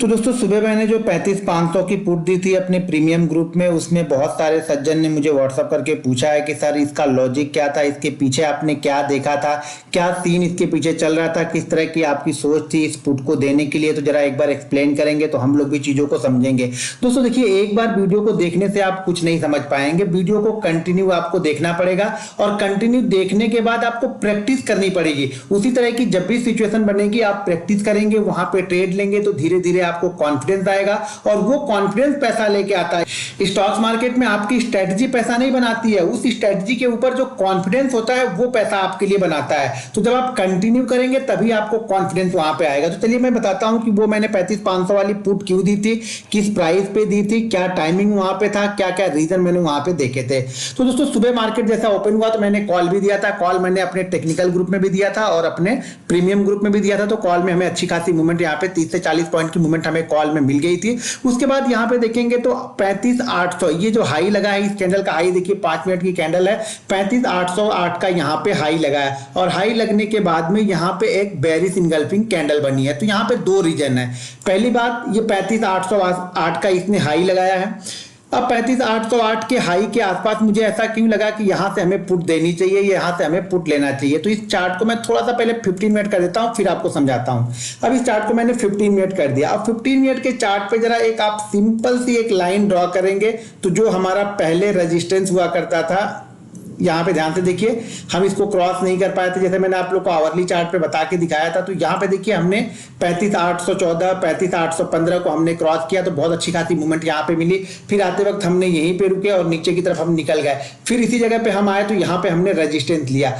तो दोस्तों सुबह मैंने जो 35,500 की पुट दी थी अपने प्रीमियम ग्रुप में, उसमें बहुत सारे सज्जन ने मुझे व्हाट्सअप करके पूछा है कि सर इसका लॉजिक क्या था, इसके पीछे आपने क्या देखा था, क्या सीन इसके पीछे चल रहा था, किस तरह की आपकी सोच थी इस पुट को देने के लिए। तो जरा एक बार एक्सप्लेन करेंगे तो हम लोग भी चीज़ों को समझेंगे। दोस्तों देखिए, एक बार वीडियो को देखने से आप कुछ नहीं समझ पाएंगे, वीडियो को कंटिन्यू आपको देखना पड़ेगा और कंटिन्यू देखने के बाद आपको प्रैक्टिस करनी पड़ेगी। उसी तरह की जब भी सिचुएशन बनेगी आप प्रैक्टिस करेंगे, वहां पे ट्रेड लेंगे तो धीरे धीरे आपको कॉन्फिडेंस आएगा और वो कॉन्फिडेंस पैसा लेके आता है। स्टॉक्स मार्केट में आपकी स्ट्रेटजी पैसा नहीं बनाती है, उस स्ट्रेटजी के ऊपर जो कॉन्फिडेंस होता है वो पैसा आपके लिए बनाता है। तो जब आप कंटिन्यू करेंगे तभी आपको कॉन्फिडेंस वहां पे आएगा। तो चलिए मैं बताता हूं कि वो मैंने 35,500 वाली पुट क्यों दी थी, किस प्राइस पे दी थी, क्या टाइमिंग वहां पे था, क्या क्या रीजन मैंने वहां पे देखे थे। तो दोस्तों सुबह मार्केट जैसा ओपन हुआ तो मैंने कॉल भी दिया था। कॉल मैंने अपने टेक्निकल ग्रुप में भी दिया था और अपने प्रीमियम ग्रुप में भी दिया था। तो कॉल में हमें अच्छी खासी मूवमेंट, यहाँ पे 30 से 40 पॉइंट की मूवमेंट हमें कॉल में मिल गई थी। उसके बाद यहाँ पे देखेंगे तो 35,800 ये जो हाई लगा है, इस कैंडल का हाई देखिए 5 मिनट की कैंडल है, 35,808 का यहाँ पे हाई लगा है और हाई लगने के बाद में यहाँ पे एक बेरिश इनगल्फिंग कैंडल बनी है। तो यहाँ पे दो रीजन है। पहली बात, ये 35,808 का इसने हाई लगाया है। अब 35,808 के हाई के आसपास मुझे ऐसा क्यों लगा कि यहां से हमें पुट देनी चाहिए, यहां से हमें पुट लेना चाहिए। तो इस चार्ट को मैं थोड़ा सा पहले 15 मिनट कर देता हूं, फिर आपको समझाता हूं। अब इस चार्ट को मैंने 15 मिनट कर दिया। अब 15 मिनट के चार्ट पे जरा एक आप सिंपल सी एक लाइन ड्रॉ करेंगे तो जो हमारा पहले रेजिस्टेंस हुआ करता था, यहाँ पे ध्यान से देखिए, हम इसको क्रॉस नहीं कर पाए थे, जैसे मैंने आप लोग को आवरली चार्ट पे बता के दिखाया था। तो यहाँ पे देखिए हमने 35,814 35,815 को हमने क्रॉस किया तो बहुत अच्छी खासी मूवमेंट यहाँ पे मिली। फिर आते वक्त हमने यहीं पे रुके और नीचे की तरफ हम निकल गए। फिर इसी जगह पे हम आए तो यहाँ पे हमने रेजिस्टेंस लिया।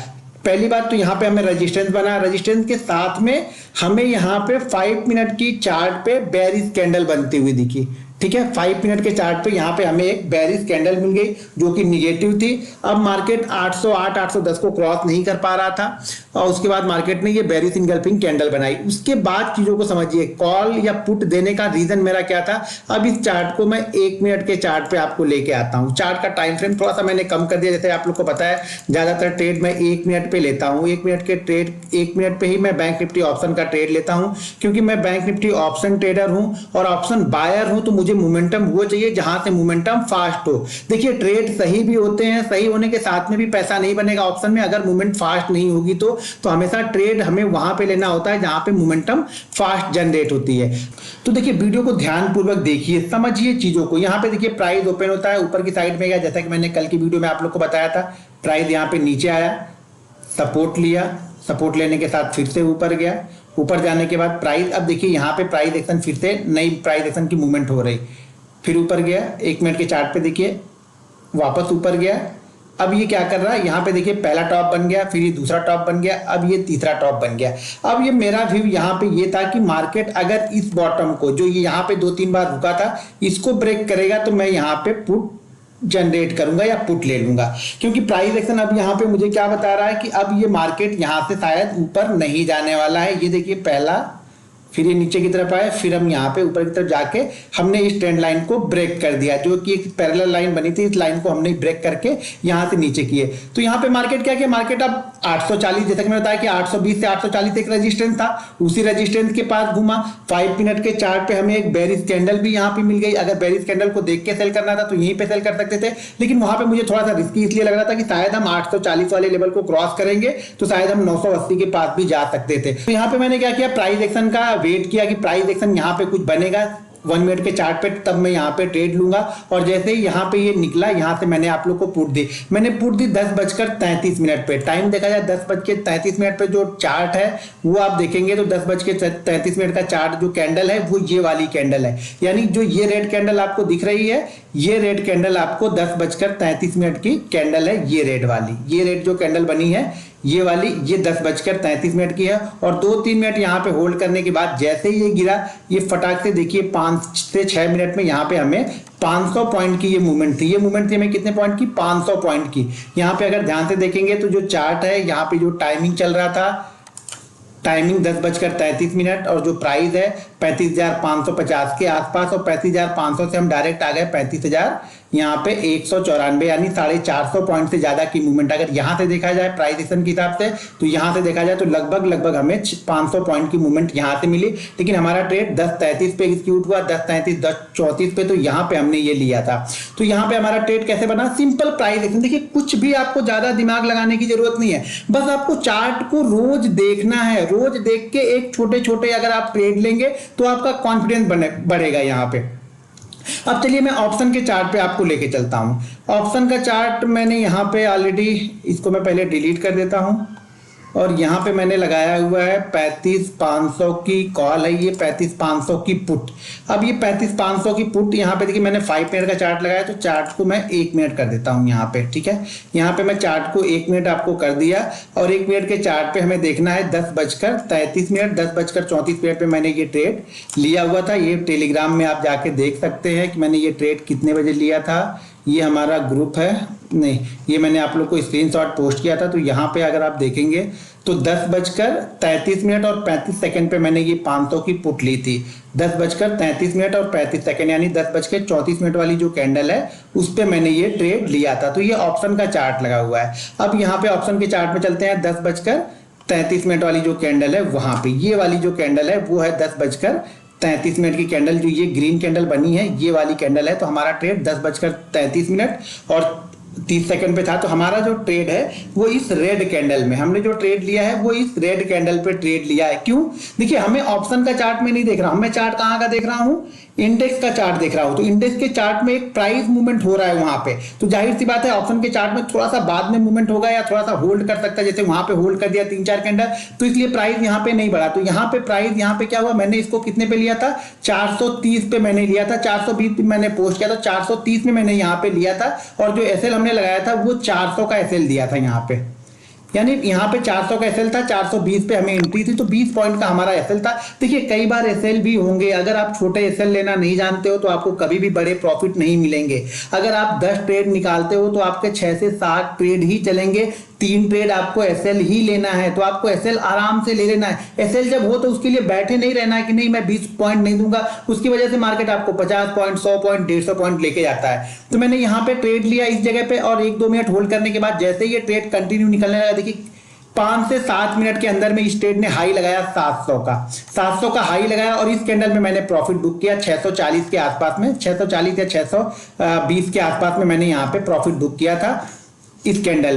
पहली बात तो यहाँ पे हमें रेजिस्टेंस बना, रेजिस्टेंस के साथ में हमें यहाँ पे 5 मिनट की चार्ट पे बेरिश कैंडल बनती हुई दिखी। ठीक है, 5 मिनट के चार्ट पे यहाँ पे हमें एक बेरिश कैंडल मिल गई जो कि निगेटिव थी। अब मार्केट 808 810 को क्रॉस नहीं कर पा रहा था और उसके बाद मार्केट ने ये बेरिश इनगल्फिंग कैंडल बनाई। उसके बाद चीजों को समझिए, कॉल या पुट देने का रीजन मेरा क्या था। अब इस चार्ट को मैं 1 मिनट के चार्ट पे आपको लेके आता हूँ। चार्ट का टाइम फ्रेम थोड़ा सा मैंने कम कर दिया, जैसे आप लोग को पता है ज्यादातर ट्रेड मैं 1 मिनट पे लेता हूँ। 1 मिनट के ट्रेड, 1 मिनट पे ही मैं बैंक निफ्टी ऑप्शन का ट्रेड लेता हूँ, क्योंकि मैं बैंक निफ्टी ऑप्शन ट्रेडर हूँ और ऑप्शन बायर हूँ। तो मुझे मोमेंटम वो चाहिए जहां से मोमेंटम फास्ट हो। देखिए ट्रेड सही भी होते हैं, सही होने के साथ में भी पैसा नहीं बनेगा ऑप्शन में अगर मूवमेंट फास्ट नहीं होगी। तो हमेशा ट्रेड हमें वहां पे लेना होता है जहां पे मोमेंटम फास्ट जनरेट होती है। तो देखिए वीडियो को ध्यानपूर्वक देखिए, समझिए चीजों को। यहाँ पे देखिए प्राइस ओपन होता है ऊपर की साइड में गया, जैसा कि मैंने कल की वीडियो में आप लोग को बताया था। प्राइस यहाँ पे नीचे आया, सपोर्ट लिया, सपोर्ट लेने के साथ फिर से ऊपर गया। ऊपर जाने के बाद प्राइस, अब देखिए यहाँ पे प्राइस एक्शन, फिर से नई प्राइस एक्शन की मूवमेंट हो रही, फिर ऊपर गया। 1 मिनट के चार्ट पे देखिए वापस ऊपर गया। अब ये क्या कर रहा है, यहाँ पे देखिए पहला टॉप बन गया, फिर ये दूसरा टॉप बन गया, अब ये तीसरा टॉप बन गया। अब ये मेरा व्यू यहाँ पे ये था कि मार्केट अगर इस बॉटम को, जो ये यहाँ पे 2-3 बार रुका था, इसको ब्रेक करेगा तो मैं यहाँ पे पुट जनरेट करूंगा या पुट ले लूंगा। क्योंकि प्राइस एक्शन अब यहाँ पे मुझे क्या बता रहा है कि अब ये मार्केट यहाँ से शायद ऊपर नहीं जाने वाला है। ये देखिए पहला, फिर ये नीचे की तरफ आए, फिर हम यहाँ पे ऊपर की तरफ जाके हमने इस ट्रेंड लाइन को ब्रेक कर दिया, जो कि एक पैरेलल लाइन बनी थी। इस लाइन को हमने ब्रेक करके यहाँ से नीचे किए। तो यहाँ पे मार्केट क्या किया, मार्केट अब 840, जैसा कि मैंने बताया कि 820 से 840 एक रेजिस्टेंस था, उसी रेजिस्टेंस के पास घूमा। 5 मिनट के चार्ट पे हमें एक बेरिश कैंडल भी यहाँ पे मिल गई। अगर बेरिश कैंडल को देख के सेल करना था तो यहीं पे सेल कर सकते थे, लेकिन वहां पे मुझे थोड़ा सा रिस्की इसलिए लग रहा था कि शायद हम 840 वाले लेवल को क्रॉस करेंगे तो शायद हम 980 के पास भी जा सकते थे। तो यहाँ पे मैंने क्या किया, प्राइस एक्शन का वेट किया कि प्राइस एक्शन यहाँ पे कुछ बनेगा 1 मिनट के चार्ट पे, तब मैं यहाँ पे ट्रेड लूंगा। और जैसे ही यहाँ पे ये निकला, यहाँ से मैंने आप लोग को पुट दी। मैंने पुट दी 10:33 पे। टाइम देखा जाए 10:33 पे जो चार्ट है वो आप देखेंगे तो 10:33 का चार्ट जो कैंडल है वो ये वाली कैंडल है। यानी जो ये रेड कैंडल आपको दिख रही है, ये रेड कैंडल आपको 10:33 की कैंडल है। ये रेड वाली, ये रेड जो कैंडल बनी है ये वाली, ये 10:33 की है। और 2-3 मिनट यहाँ पे होल्ड करने के बाद जैसे ही ये गिरा, ये फटाक से देखिए 5 से 6 मिनट में यहाँ पे हमें 500 पॉइंट की ये मूवमेंट थी। ये मूवमेंट थी हमें कितने पॉइंट की, 500 पॉइंट की। यहाँ पे अगर ध्यान से देखेंगे तो जो चार्ट है, यहाँ पे जो टाइमिंग चल रहा था, टाइमिंग 10:33 और जो प्राइस है 35,550 के आसपास, और 35,500 से हम डायरेक्ट आ गए यहाँ पे 194 यानी 450 पॉइंट से ज्यादा की मूवमेंट अगर यहाँ से देखा जाए प्राइस एक्शन के हिसाब से, तो यहाँ से देखा जाए तो लगभग हमें 500 पॉइंट की मूवमेंट यहाँ से मिली। लेकिन हमारा ट्रेड 10:33 पे एग्जीक्यूट हुआ, 10:33 10:34 पे, तो यहाँ पे हमने ये लिया था। तो यहाँ पे हमारा ट्रेड कैसे बना, सिंपल प्राइस एक्शन। देखिए कुछ भी आपको ज्यादा दिमाग लगाने की जरूरत नहीं है, बस आपको चार्ट को रोज देखना है। रोज देख के एक छोटे छोटे अगर आप ट्रेड लेंगे तो आपका कॉन्फिडेंस बढ़ेगा यहाँ पे। अब चलिए मैं ऑप्शन के चार्ट पे आपको लेके चलता हूं। ऑप्शन का चार्ट मैंने यहाँ पे ऑलरेडी, इसको मैं पहले डिलीट कर देता हूं, और यहाँ पे मैंने लगाया हुआ है 35,500 की कॉल है, ये 35,500 की पुट। अब ये 35,500 की पुट यहाँ पे देखिए मैंने 5 मिनट का चार्ट लगाया, तो चार्ट को मैं 1 मिनट कर देता हूँ यहाँ पे, ठीक है। यहाँ पे मैं चार्ट को 1 मिनट आपको कर दिया, और 1 मिनट के चार्ट पे हमें देखना है 10:33, 10:34 पे मैंने ये ट्रेड लिया हुआ था। ये टेलीग्राम में आप जाके देख सकते हैं कि मैंने ये ट्रेड कितने बजे लिया था। ये हमारा ग्रुप है, नहीं ये मैंने आप लोग को स्क्रीनशॉट पोस्ट किया था। तो यहाँ पे अगर आप देखेंगे तो 10:33 और 35 सेकंड पे मैंने ये 500 की पुट ली थी। 10:33 और 35 सेकंड यानी 10:34 वाली जो कैंडल है उस पे मैंने ये ट्रेड लिया था। तो ये ऑप्शन का चार्ट लगा हुआ है। अब यहाँ पे ऑप्शन के चार्ट में चलते हैं। 10:33 वाली जो कैंडल है वहां पे, ये वाली जो कैंडल है वो है 10:33 की कैंडल, जो ये ग्रीन कैंडल बनी है ये वाली कैंडल है। तो हमारा ट्रेड 10:33 और 30 सेकंड पे था। तो हमारा जो ट्रेड है वो इस रेड कैंडल में, हमने जो ट्रेड लिया है वो इस रेड कैंडल पे ट्रेड लिया है। क्यों, देखिए हमें ऑप्शन का चार्ट में नहीं देख रहा हूं, मैं चार्ट कहां का देख रहा हूं, इंडेक्स का चार्ट देख रहा हूं। तो इंडेक्स के चार्ट में एक प्राइस मूवमेंट हो रहा है वहां पे, तो जाहिर सी बात है ऑप्शन के चार्ट में थोड़ा सा बाद में मूवमेंट होगा या थोड़ा सा होल्ड कर सकता है। जैसे वहां पे होल्ड कर दिया 3-4 कैंडल, तो इसलिए प्राइस यहाँ पे नहीं बढ़ा। तो यहाँ पे प्राइस, यहाँ पे क्या हुआ, मैंने इसको कितने पे लिया था, 430 पे मैंने लिया था। 420 पे मैंने पोस्ट किया था, 430 में मैंने यहाँ पे लिया था। और जो एसएल हमने लगाया था वो 400 का एसएल दिया था यहाँ पे, यानी यहाँ पे 400 का एसएल था, 420 पे हमें एंट्री थी, तो 20 पॉइंट का हमारा एसएल था। देखिए कई बार एसएल भी होंगे, अगर आप छोटे एसएल लेना नहीं जानते हो तो आपको कभी भी बड़े प्रॉफिट नहीं मिलेंगे। अगर आप 10 ट्रेड निकालते हो तो आपके 6 से 7 ट्रेड ही चलेंगे, 3 ट्रेड आपको एसएल ही लेना है। तो आपको एसएल आराम से ले लेना है। एसएल जब हो तो उसके लिए बैठे नहीं रहना है कि नहीं मैं 20 पॉइंट नहीं दूंगा, उसकी वजह से मार्केट आपको 50 पॉइंट, 100 पॉइंट, 150 पॉइंट लेके जाता है। तो मैंने यहाँ पे ट्रेड लिया इस जगह पे, और 1-2 मिनट होल्ड करने के बाद जैसे ये ट्रेड कंटिन्यू निकलने लगा, देखिए 5 से 7 मिनट के अंदर में इस ट्रेड ने हाई लगाया 700 का हाई लगाया, और इस कैंडल में मैंने प्रॉफिट बुक किया 640 के आसपास में, 640 या 620 के आसपास में मैंने यहाँ पे प्रॉफिट बुक किया था। इस कैंडल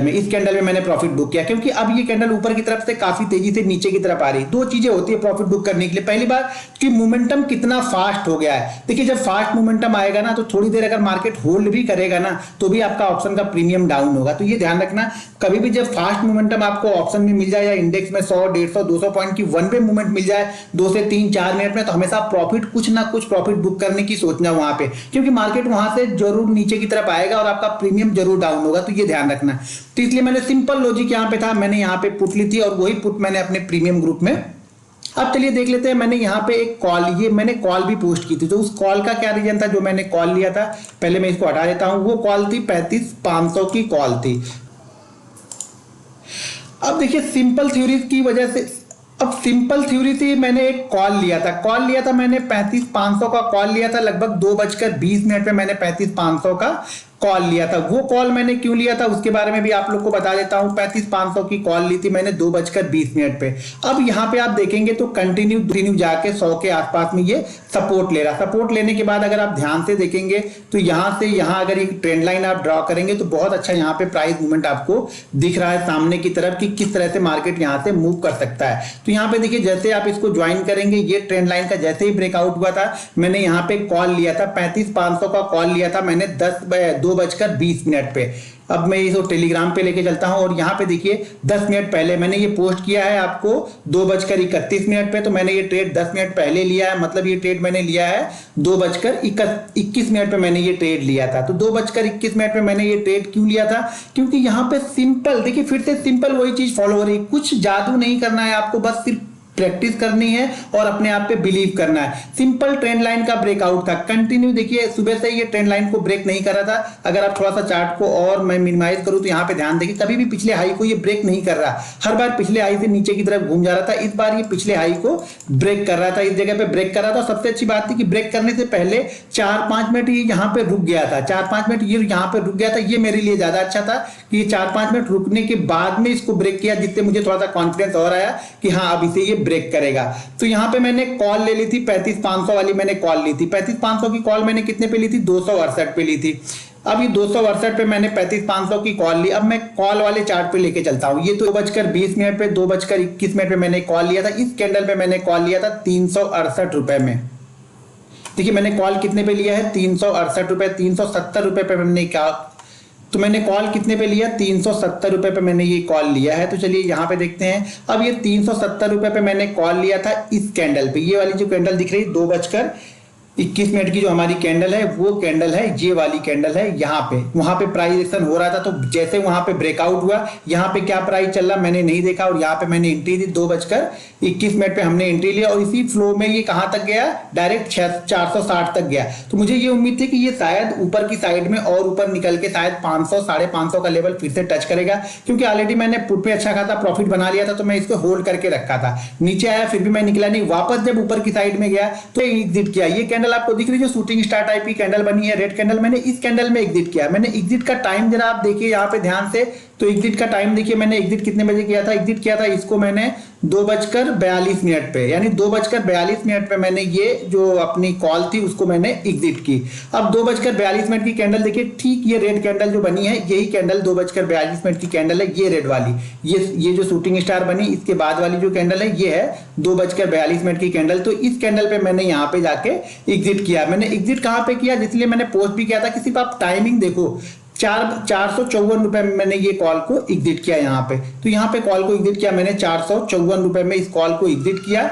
में मैंने प्रॉफिट बुक किया, क्योंकि अब ये कैंडल ऊपर की तरफ से काफी तेजी से नीचे की तरफ आ रही है। 2 चीजें होती है प्रॉफिट बुक करने के लिए। पहली बात कि मोमेंटम कितना फास्ट हो गया है। देखिए जब फास्ट मोमेंटम आएगा ना, तो थोड़ी देर अगर मार्केट होल्ड भी करेगा ना, तो भी आपका ऑप्शन का प्रीमियम डाउन होगा। तो ये ध्यान रखना, कभी भी जब फास्ट मोमेंटम आपको ऑप्शन में मिल जाए या इंडेक्स में 100, 150, 200 पॉइंट की वन वे मूवमेंट मिल जाए 2 से 3-4 मिनट में, तो हमेशा प्रॉफिट कुछ ना कुछ प्रॉफिट बुक करने की सोचना वहां पे, क्योंकि मार्केट वहां से जरूर नीचे की तरफ आएगा और आपका प्रीमियम जरूर डाउन होगा। तो ये ध्यान रखना। तो इसलिए मैंने सिंपल लॉजिक यहाँ पे था, मैंने यहाँ पे पुट ली थी, और वही पुट मैंने अपने प्रीमियम ग्रुप में। अब चलिए देख लेते हैं, मैंने यहाँ पे एक कॉल, ये मैंने कॉल भी पोस्ट की थी। तो उस कॉल का क्या रीजन था, जो मैंने कॉल लिया था, पहले मैं इसको हटा देता हूं। वो कॉल थी 35,500 की कॉल थी। अब देखिए सिंपल थ्योरी की वजह से, अब सिंपल थ्योरी से मैंने एक कॉल लिया था मैंने 35,500 का कॉल लिया था। लगभग 2:20 पे मैंने 35,500 का कॉल लिया था। वो कॉल मैंने क्यों लिया था उसके बारे में भी आप लोग को बता देता हूं। 35,500 की कॉल ली थी मैंने 2:20 पे। अब यहां पे आप देखेंगे तो कंटिन्यू जाके 100 के आसपास में ये सपोर्ट ले रहा। सपोर्ट लेने के बाद अगर आप ध्यान से देखेंगे तो यहां से यहां अगर एक ट्रेंड लाइन आप ड्रॉ करेंगे तो बहुत अच्छा यहां पे प्राइस मूवमेंट आपको दिख रहा है सामने की तरफ कि किस तरह से मार्केट यहां से मूव कर सकता है। तो यहां पे देखिए जैसे आप इसको ज्वाइन करेंगे, ये ट्रेंड लाइन का जैसे ही ब्रेकआउट हुआ था, मैंने यहां पे कॉल लिया था 35,500 का कॉल लिया था मैंने 2:20 पे। अब मैं इसको टेलीग्राम पे लेके चलता हूं, और यहाँ पे देखिए 10 मिनट पहले मैंने ये पोस्ट किया है आपको 2:31 पे। तो मैंने ये ट्रेड 10 मिनट पहले लिया है, मतलब ये ट्रेड मैंने लिया है 2:21 पे मैंने ये ट्रेड लिया था। तो 2:21 पे मैंने ये ट्रेड क्यों लिया था, क्योंकि यहाँ पे सिंपल देखिए फिर से सिंपल वही चीज फॉलो हो रही है। कुछ जादू नहीं करना है आपको, बस सिर्फ प्रैक्टिस करनी है और अपने आप पे बिलीव करना है। सिंपल ट्रेंड लाइन का ब्रेकआउट था, कंटिन्यू देखिए सुबह से ये ट्रेंड लाइन को ब्रेक नहीं कर रहा था। अगर आप थोड़ा सा चार्ट को और मैं मिनिमाइज करूं तो यहाँ पे ध्यान देखिए, कभी भी पिछले हाई को ये ब्रेक नहीं कर रहा, हर बार पिछले हाई से नीचे की तरफ घूम जा रहा था। इस बार ये पिछले हाई को ब्रेक कर रहा था, इस जगह पे ब्रेक कर रहा था। सबसे अच्छी बात थी कि ब्रेक करने से पहले 4-5 मिनट ये यहाँ पे रुक गया था, 4-5 मिनट ये यहाँ पे रुक गया था। ये मेरे लिए ज्यादा अच्छा था कि ये 4-5 मिनट रुकने के बाद में इसको ब्रेक किया, जिससे मुझे थोड़ा सा कॉन्फिडेंस और आया कि हाँ अब इसे ये ब्रेक करेगा। तो यहाँ पे मैंने कॉल ले ली थी 35,500 वाली, मैंने कॉल ली थी 35,500 की कॉल मैंने कितने पे ली थी, 268 पे ली थी। अब ये 268 पे मैंने 35,500 की कॉल ली। अब मैं कॉल वाले चार्ट पे लेके चलता हूँ। ये तो 2:20 पे 2:21 पे मैंने कॉल लिया था। इस कैंडल पे मैंने कॉल लिया था 368 रुपए में। देखिए मैंने कॉल कितने पे लिया है, 368 रुपए, 370 रुपए पे मैंने क्या, तो मैंने कॉल कितने पे लिया, 370 रुपए पे मैंने ये कॉल लिया है। तो चलिए यहाँ पे देखते हैं। अब ये 370 रुपए पे मैंने कॉल लिया था इस कैंडल पे, ये वाली जो कैंडल दिख रही है 2:21 की जो हमारी कैंडल है वो कैंडल है, ये वाली कैंडल है। यहाँ पे वहां पे प्राइस एक्शन हो रहा था, तो जैसे वहां पे ब्रेकआउट हुआ, यहाँ पे क्या प्राइस चल रहा मैंने नहीं देखा और यहाँ पे मैंने एंट्री दी। 2:21 पे हमने एंट्री लिया और इसी फ्लो में ये कहां तक गया, डायरेक्ट 460 तक गया। तो मुझे ये उम्मीद थी कि ये शायद ऊपर की साइड में और ऊपर निकल के शायद 500 550 का लेवल फिर से टच करेगा, क्योंकि ऑलरेडी मैंने पुट पे अच्छा खासा प्रॉफिट बना लिया था, तो मैं इसको होल्ड करके रखा था। नीचे आया फिर भी मैं निकला नहीं, वापस जब ऊपर की साइड में गया तो एग्जिट किया। ये कैंडल आपको दिख रही है जो शूटिंग स्टार टाइप की कैंडल बनी है, रेड कैंडल, मैंने इस कैंडल में एग्जिट किया। मैंने एग्जिट का टाइम जरा आप देखिए यहाँ पे ध्यान से, तो एग्जिट का टाइम देखिए मैंने एग्जिट कितने बजे किया था, एग्जिट किया था इसको मैंने 2:42 पे, यानी 2:42 पे मैंने ये जो अपनी कॉल थी उसको मैंने एग्जिट की। अब 2:42 की कैंडल देखिए, ठीक ये रेड कैंडल जो बनी है यही कैंडल 2:42 की कैंडल है, ये रेड वाली, ये जो शूटिंग स्टार बनी इसके बाद वाली जो कैंडल है ये है 2:42 की कैंडल। तो इस कैंडल पे मैंने यहाँ पे जाके एग्जिट किया। मैंने एग्जिट कहाँ पे किया, इसलिए मैंने पोस्ट भी किया था कि सिर्फ आप टाइमिंग देखो, 454 रुपए में मैंने ये कॉल को एग्जिट किया यहाँ पे। तो यहाँ पे कॉल को एग्जिट किया मैंने 454 रुपए में इस कॉल को एग्जिट किया।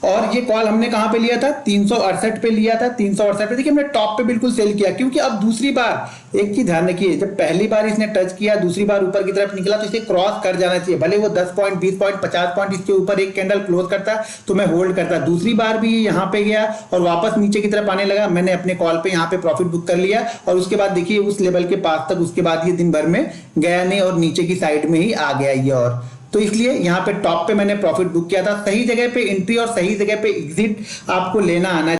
और ये कॉल हमने कहाँ पे लिया था, 368 पे लिया था। 368 पे देखिए हमने टॉप पे बिल्कुल सेल किया, क्योंकि अब दूसरी बार एक चीज ध्यान रखिए, जब पहली बार इसने टच किया, दूसरी बार ऊपर की तरफ निकला, तो इसे क्रॉस कर जाना चाहिए। भले वो 10 पॉइंट 20 पॉइंट 50 पॉइंट इसके ऊपर एक कैंडल क्लोज करता तो मैं होल्ड करता। दूसरी बार भी यहाँ पे गया और वापस नीचे की तरफ आने लगा, मैंने अपने कॉल पे यहाँ पे प्रॉफिट बुक कर लिया। और उसके बाद देखिए उस लेवल के पास तक उसके बाद ये दिन भर में गया नहीं और नीचे की साइड में ही आ गया ये। और तो इसलिए यहाँ पे टॉप पे मैंने प्रॉफिट बुक किया था। सही जगह पे एंट्री और सही जगह पे एग्जिट आपको लेना आना